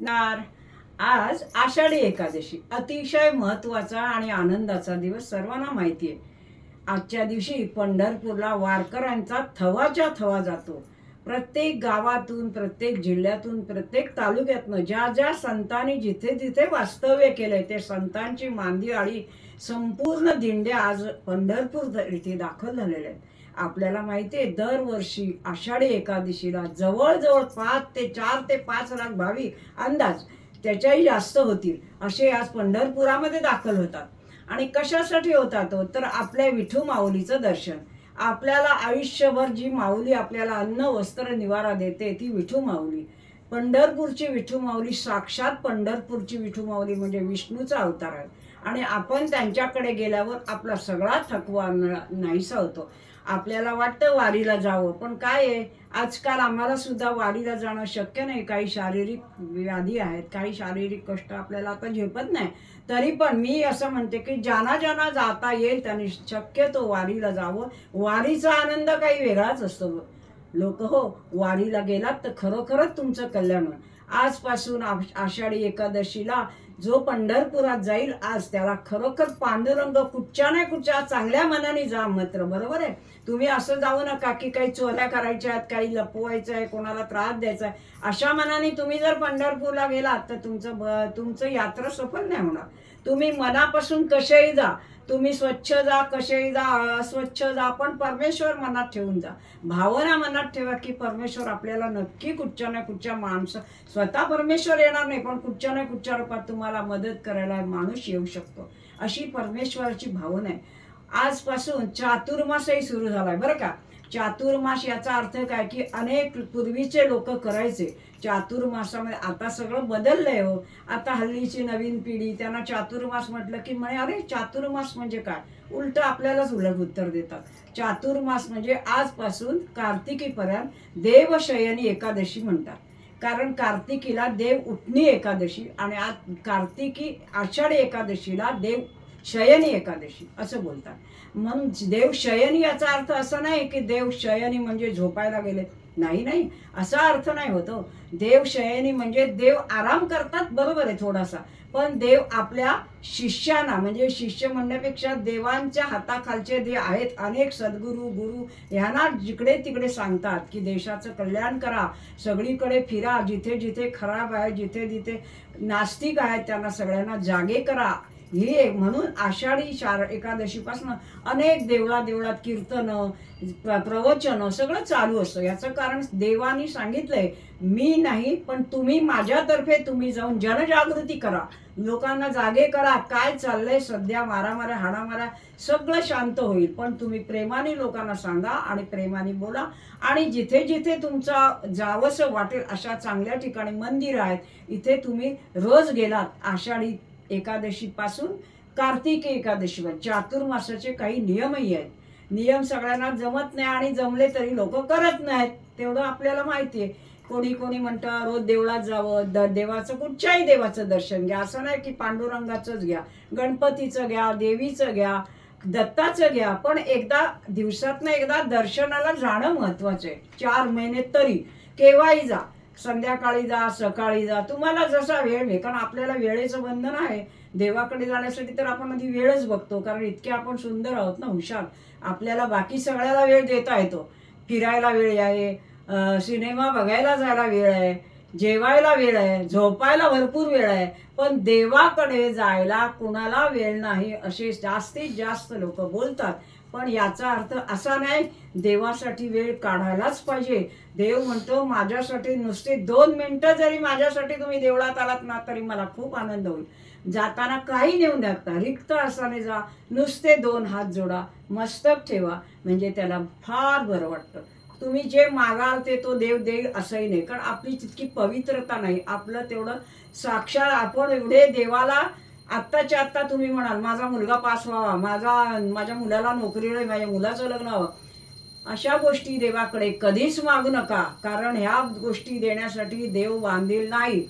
नार आज आषाढी एकादशी अतिशय महत्त्वाचा आणि आनंदाचा दिवस सर्वांना माहिती आहे। आजच्या दिवशी पंढरपूरला वारकऱ्यांचा थवाच्या थवा जातो। प्रत्येक गावातून, प्रत्येक जिल्ह्यातून, प्रत्येक तालुक्यातून ज्या ज्या संतांनी जिथे जिथे वास्तव्य केले ते संतांची मांदी आळी संपूर्ण दिंड्या आज पंढरपूर इथे दाखल झालेल्या आहेत। आपल्याला माहिती आहे दरवर्षी आषाढी एकादशीला जवळजवळ 4 ते 5 लाख भाविक, अंदाज त्याच्याही जास्त होतील असे आज पंढरपुरामध्ये दाखल होतात। आणि कशासाठी होतात तर आपल्या विठू माऊलीचं दर्शन। आपल्याला आयुष्यभर जी माऊली आपल्याला अन्न वस्त्र निवारा देते ती विठू माऊली। पंढरपूरची विठू माऊली साक्षात पंढरपूरची विठू माऊली म्हणजे विष्णूचा अवतार आहे। आणि आपण त्यांच्याकडे गेल्यावर आपला सगळा थकवा नाहीसा होतो। आपल्याला वाटतं वारीला जावं, पण काय आहे आजकाल आम्हाला सुद्धा वारीला जाणं शक्य नाही। काही शारीरिक व्याधी आहेत, काही शारीरिक कष्ट आपल्याला आता झेपत नाही। तरी पण मी असं म्हणते की ज्यांना ज्यांना जाता येईल त्यांनी शक्यतो वारीला जावं। वारीचा आनंद काही वेगळाच असतो। लोक हो, वारीला गेलात तर खरोखरच तुमचं कल्याण होईल। आजपासून आषाढी एकादशीला जो पंढरपुरात जाईल आज त्याला खरोखर पांडुरंग कुठच्या नाही कुठच्या चांगल्या मनाने जा मात्र, बरोबर आहे। तुम्ही असं जाऊ नका की काही चोऱ्या करायच्या आहेत, काही लपवायचं आहे, कोणाला त्रास द्यायचा आहे। अशा मनाने तुम्ही जर पंढरपूरला गेलात तर तुमचं यात्रा सफल नाही होणार। तुम्ही मनापासून कसेही जा, तुम्ही स्वच्छ जा, कसेही जा, अस्वच्छ जा, पण परमेश्वर मनात ठेवून जा। भावना मनात ठेवा की परमेश्वर आपल्याला नक्की कुठच्या ना कुठच्या माणसं, स्वतः परमेश्वर येणार नाही पण कुठच्या ना कुठच्या रूपात तुम्हाला मदत करायला माणूस येऊ शकतो, अशी परमेश्वराची भावना आहे। आजपासून चातुर्मासही सुरू झालाय बरं का। चातुर्मास याचा अर्थ काय की अनेक पूर्वीचे लोक करायचे चातुर्मासामध्ये, आता सगळं बदललंय हो। आता हल्लीची नवीन पिढी त्यांना चातुर्मास म्हटलं की म्हणे अरे चातुर्मास म्हणजे काय, उलट आपल्यालाच उलट उत्तर देतात। चातुर्मास म्हणजे आजपासून कार्तिकीपर्यंत देवशयनी एकादशी म्हणतात। कारण कार्तिकीला देव उठणी एकादशी आणि आज कार्तिकी आषाढी एकादशीला देव शयनी एकादशी असं बोलतात। म्हणून देव शयनी याचा अर्थ असा नाही की देव शयनी म्हणजे झोपायला गेले, नाही नाही, असा अर्थ नाही होतो। देव शयनी म्हणजे देव आराम करतात, बरोबर आहे थोडासा, पण देव आपल्या शिष्यांना, म्हणजे शिष्य म्हणण्यापेक्षा देवांच्या हाताखालचे जे आहेत अनेक सद्गुरू गुरु यांना जिकडे तिकडे सांगतात की देशाचं कल्याण करा, सगळीकडे फिरा, जिथे जिथे खराब आहे, जिथे जिथे नास्तिक आहेत त्यांना सगळ्यांना जागे करा। हे म्हणून आषाढी एकादशीपासून अनेक देवळात कीर्तन, प्रवचन सगळं चालू असतं। याचं कारण देवानी सांगितलंय मी नाही पण तुम्ही माझ्यातर्फे तुम्ही जाऊन जनजागृती करा, लोकांना जागे करा। काय चाललंय सध्या, मारामाऱ्या हाणामाऱ्या सगळं शांत होईल, पण तुम्ही प्रेमाने लोकांना सांगा आणि प्रेमाने बोला। आणि जिथे जिथे तुमचा जावंसं वाटेल अशा चांगल्या ठिकाणी मंदिर आहेत, इथे तुम्ही रोज गेलात आषाढी एकादशी पासून कार्तिकी एकादशीवर चातुर्मासाचे काही नियमही आहेत। नियम सगळ्यांना जमत नाही आणि जमले तरी लोक करत नाहीत, तेवढं आपल्याला माहिती आहे। कोणी कोणी म्हणतं रोज देवळात जावं, देवाचं कुठच्याही देवाचं दर्शन घ्या, असं नाही की पांडुरंगाचंच घ्या, गणपतीचं घ्या, देवीचं घ्या, दत्ताचं घ्या, पण एकदा दिवसातनं एकदा दर्शनाला जाणं महत्वाचं आहे। 4 महिने तरी केव्हाही जा, संध्याकाळी जा, सकाळी जा, तुम्हाला जसा वेळ मिळेल। कारण आपल्याला वेळेचं बंधन आहे, देवाकडे जाण्यासाठी तर आपण आधी वेळच बघतो, कारण इतके आपण सुंदर आहोत ना, हुशार, आपल्याला बाकी सगळ्याला वेळ देता येतो। फिरायला वेळ आहे, सिनेमा बघायला जायला वेळ आहे, जेवायला वेळ आहे, झोपायला भरपूर वेळ आहे, पण देवाकडे जायला कुणाला वेळ नाही असे जास्तीत जास्त लोक बोलतात। पण याचा अर्थ असा नाही देवासाठी वेळ काढायलाच पाहिजे। देव म्हणतो माझ्यासाठी नुसते 2 मिनिटं जरी माझ्यासाठी तुम्ही देवळात आलात ना तरी मला खूप आनंद होईल। जाताना काही नेऊन टाकता, रिक्त असाने जा, नुसते 2 हात जोडा, मस्तक ठेवा, म्हणजे त्याला फार बरं वाटतं। तुम्ही जे मागाल ते तो देव देईल असंही नाही, कारण आपली तितकी पवित्रता नाही। आपलं तेवढं साक्षात आपण एवढे देवाला आत्ताच्या आत्ता तुम्ही म्हणाल माझा मुलगा पास व्हावा, माझ्या मुलाला नोकरी नाही, माझ्या मुलाचं लग्न व्हावं, अशा गोष्टी देवाकडे कधीच मागू नका, कारण ह्या गोष्टी देण्यासाठी देव बांधील नाही।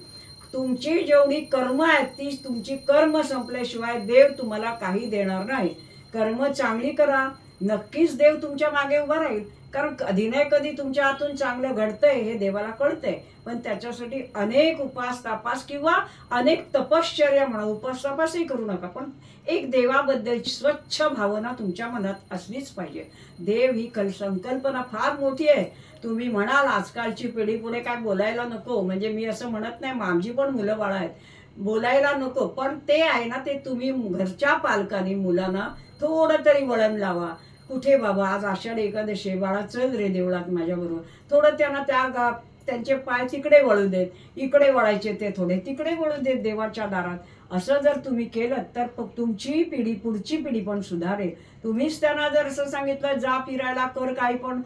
तुमची जेवढी कर्म आहेत ती तुमची कर्म संपल्याशिवाय देव तुम्हाला काही देणार नाही। कर्म चांगली करा, नक्कीच देव तुमच्या मागे उभा राहील। कारण कधी नाही कधी तुमच्या हातून चांगलं घडतंय हे देवाला कळतंय, पण त्याच्यासाठी अनेक उपास तापास किंवा अनेक तपश्चर्या म्हणा, उपास तापासही करू नका, पण एक देवाबद्दलची स्वच्छ भावना तुमच्या मनात असलीच पाहिजे. देव ही संकल्पना फार मोठी आहे. तुम्ही म्हणाल आजकालची पिढी पुढे काय बोलायला नको, म्हणजे मी असं म्हणत नाही, आमची पण मुलं बाळं आहेत, बोलायला नको, पण ते आहे ना, ते तुम्ही घरच्या पालकांनी मुलांना थोडं तरी वळण लावा. कुठे बाबा आज आषाढी एकादशी, बाळा चल रे देवळात माझ्याबरोबर, थोडं त्यांना त्यांचे पाय तिकडे वळू देत, इकडे वळायचे ते थोडे तिकडे वळू देत देवाच्या दारात. असं जर तुम्ही केलं तर तुमची पिढी, पुढची पिढी पण सुधारेल. तुम्हीच त्यांना जर असं सांगितलं जा फिरायला, कर काही पण,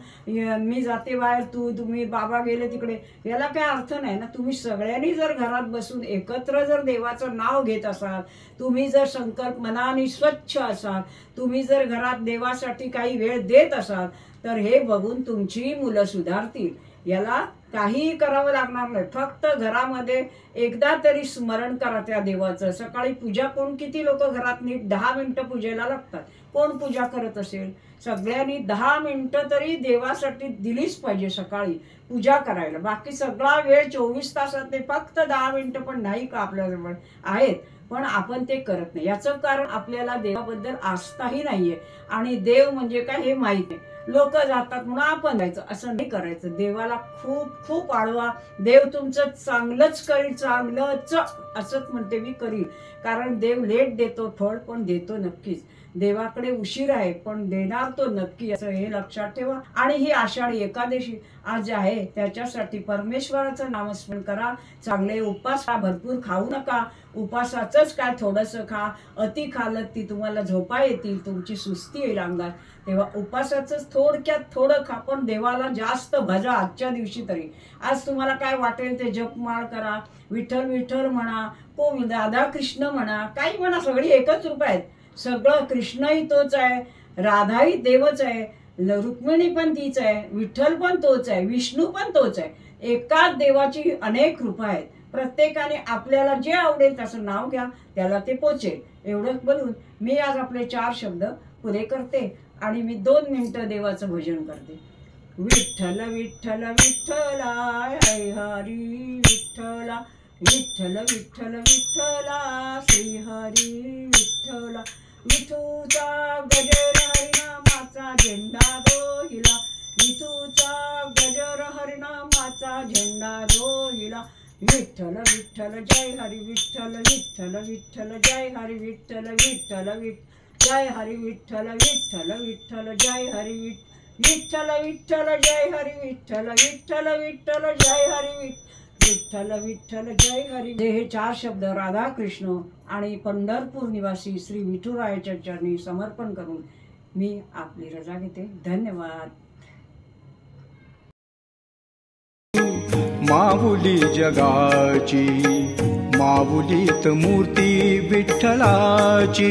मी जाते बाहेर, तुम्ही बाबा गेले तिकडे, याला काय अर्थ नाही ना. तुम्ही सगळ्यांनी जर घरात बसून एकत्र जर देवाचं नाव घेत असाल, तुम्ही जर संकल्प मनाने स्वच्छ असाल, तुम्ही जर घरात देवासाठी काही वेळ देत असाल, तर हे बघून तुमची मुलं सुधारतील. याला काहीही करावं लागणार नाही. फक्त घरामध्ये एकदा तरी स्मरण करा त्या देवाचं. सकाळी पूजा कोण, किती लोक घरात नीट 10 मिनिटं पूजेला लागतात. कोण पूजा करत असेल? सगळ्यांनी 10 मिनिटं तरी देवासाठी दिलीच पाहिजे सकाळी पूजा करायला. बाकी सगळा वेळ 24 तासात नाही, फक्त 10 मिनिटं पण नाही का आपल्याजवळ आहेत, पण आपण ते करत नाही. याचं कारण आपल्याला देवाबद्दल आस्थाही नाहीये आणि देव म्हणजे काय हे माहित नाही. लोक जातात म्हणून आपण जायचं, असं नाही करायचं. देवाला खूप खूप आळवा. देव तुमचं चांगलंच करील, चांगलंच असंच म्हणते मी करील. कारण देव लेट देतो फळ, पण देतो नक्कीच. देवाकडे उशीर आहे पण देणार तो नक्की, असं हे लक्षात ठेवा. आणि ही आषाढी एकादशी आज आहे, त्याच्यासाठी परमेश्वराचं नामस्मरण करा. चांगले उपास खा, भरपूर खाऊ नका. उपासाचंच काय थोडंसं खा. अति खाल्लं ती तुम्हाला झोपा येतील, तुमची सुस्ती येईल अंगात. तेव्हा उपासाचंच थोडक्यात थोडं खा, पण देवाला जास्त भजा आजच्या दिवशी तरी. आज तुम्हाला काय वाटेल ते जपमाळ करा, विठ्ठल विठ्ठल म्हणा, कोण राधा कृष्ण म्हणा, काही म्हणा, सगळी एकच रूप आहेत. सगळं कृष्णही तोच आहे, राधाही देवच आहे, रुक्मिणी पण तीच आहे, विठ्ठल पण तोच आहे, विष्णू पण तोच आहे. एकाच देवाची अनेक रूपं आहेत. प्रत्येकाने आपल्याला जे आवडेल तसं नाव घ्या, त्याला ते पोचेल. एवढं बोलून मी आज आपले 4 शब्द पुरे करते आणि मी 2 मिनिटं देवाचं भजन करते. विठ्ठल विठ्ठल विठ्ठला हरी विठ्ठला, विठ्ठल विठ्ठल विठ्ठला श्री हरी विठ्ठला. विठूचा गजर हरिनामाचा झेंडा रोहिला, विठूचा गजर हरिनामाचा झेंडा रोहिला. विठ्ठल विठ्ठल जय हरी विठ्ठल, विठ्ठल विठ्ठल जय हरी विठ्ठल, विठ्ठल जय हरी विठ्ठल, विठ्ठल विठ्ठल जय हरी विठ्ठल, विठ्ठल जय हरी विठ्ठल, विठ्ठल विठ्ठल जय हरी विठ्ठल, विठ्ठल जय हरी. हे 4 शब्द राधा कृष्ण आणि पंढरपूर निवासी श्री विठुरायाच्या चरणी समर्पण करून मी आपली रजा घेते. धन्यवाद. माऊली जगाची, माऊलीत मूर्ती विठ्ठलाची.